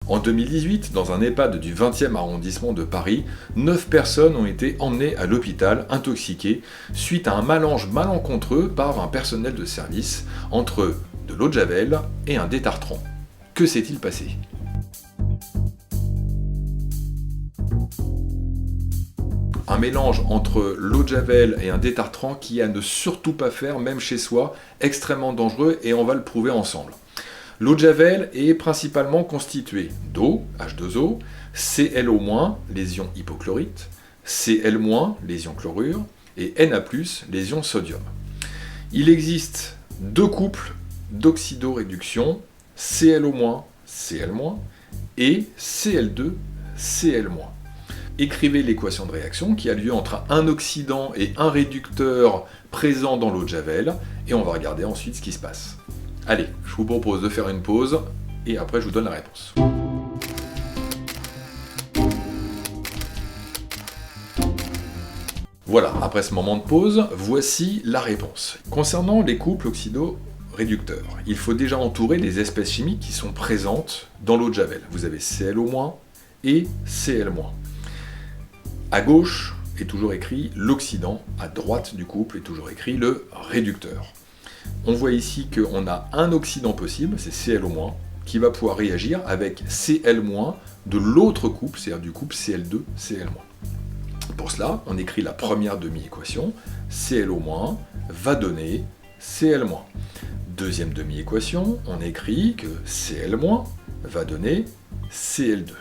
En 2018, dans un EHPAD du 20e arrondissement de Paris, 9 personnes ont été emmenées à l'hôpital intoxiquées suite à un mélange malencontreux par un personnel de service entre de l'eau de Javel et un détartrant. Que s'est-il passé ? Un mélange entre l'eau de Javel et un détartrant qui est à ne surtout pas faire, même chez soi, extrêmement dangereux, et on va le prouver ensemble. L'eau de Javel est principalement constituée d'eau, H2O, Cl-, les ions hypochlorite, Cl-, les ions chlorure, et Na+, les ions sodium. Il existe deux couples d'oxydoréduction, Cl-, Cl-, et Cl2, Cl-. Écrivez l'équation de réaction qui a lieu entre un oxydant et un réducteur présent dans l'eau de Javel, et on va regarder ensuite ce qui se passe. Allez, je vous propose de faire une pause, et après je vous donne la réponse. Voilà, après ce moment de pause, voici la réponse. Concernant les couples oxydoréducteurs, il faut déjà entourer les espèces chimiques qui sont présentes dans l'eau de Javel. Vous avez Cl- et Cl-. À gauche est toujours écrit l'oxydant, à droite du couple est toujours écrit le réducteur. On voit ici qu'on a un oxydant possible, c'est Cl-, qui va pouvoir réagir avec Cl- de l'autre couple, c'est-à-dire du couple Cl2, Cl-. Pour cela, on écrit la première demi-équation, Cl- va donner Cl-. Deuxième demi-équation, on écrit que Cl- va donner Cl2.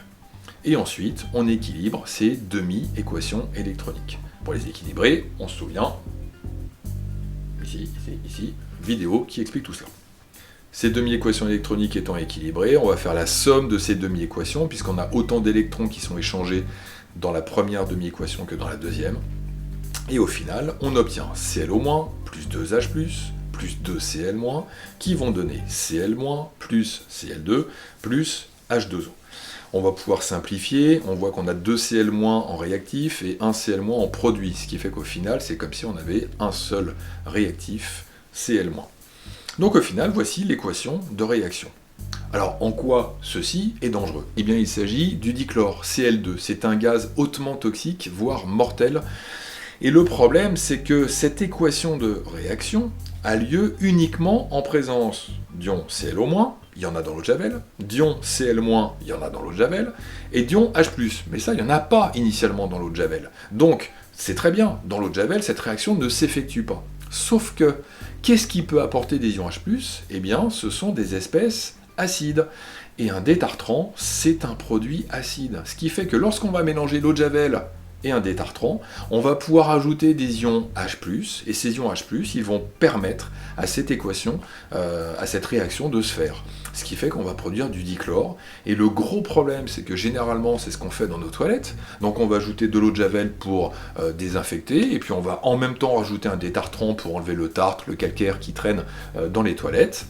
Et ensuite, on équilibre ces demi-équations électroniques. Pour les équilibrer, on se souvient, ici, vidéo qui explique tout cela. Ces demi-équations électroniques étant équilibrées, on va faire la somme de ces demi-équations, puisqu'on a autant d'électrons qui sont échangés dans la première demi-équation que dans la deuxième. Et au final, on obtient Cl- plus 2H+, plus 2Cl-, qui vont donner Cl- plus Cl2 plus H2O. On va pouvoir simplifier, on voit qu'on a 2 Cl- en réactif et 1 Cl- en produit, ce qui fait qu'au final, c'est comme si on avait un seul réactif Cl-. Donc au final, voici l'équation de réaction. Alors en quoi ceci est dangereux ? Eh bien il s'agit du dichlore, Cl2. C'est un gaz hautement toxique, voire mortel. Et le problème, c'est que cette équation de réaction a lieu uniquement en présence d'ion Cl-, il y en a dans l'eau de Javel, d'ion Cl-, il y en a dans l'eau de Javel, et d'ion H+, mais ça, il n'y en a pas initialement dans l'eau de Javel. Donc, c'est très bien, dans l'eau de Javel, cette réaction ne s'effectue pas. Sauf que, qu'est-ce qui peut apporter des ions H+? Eh bien, ce sont des espèces acides. Et un détartrant, c'est un produit acide. Ce qui fait que lorsqu'on va mélanger l'eau de Javel et un détartrant, on va pouvoir ajouter des ions H+, et ces ions H+, ils vont permettre à cette équation, à cette réaction de se faire. Ce qui fait qu'on va produire du dichlore, et le gros problème, c'est que généralement, c'est ce qu'on fait dans nos toilettes, donc on va ajouter de l'eau de Javel pour désinfecter, et puis on va en même temps rajouter un détartrant pour enlever le tartre, le calcaire qui traîne dans les toilettes.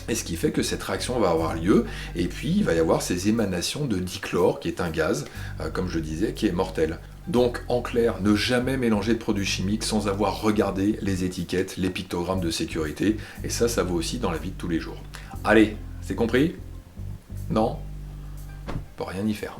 Et ce qui fait que cette réaction va avoir lieu, et puis il va y avoir ces émanations de dichlore, qui est un gaz, comme je disais, qui est mortel. Donc, en clair, ne jamais mélanger de produits chimiques sans avoir regardé les étiquettes, les pictogrammes de sécurité, et ça vaut aussi dans la vie de tous les jours. Allez, c'est compris ? Non ? On peut rien y faire.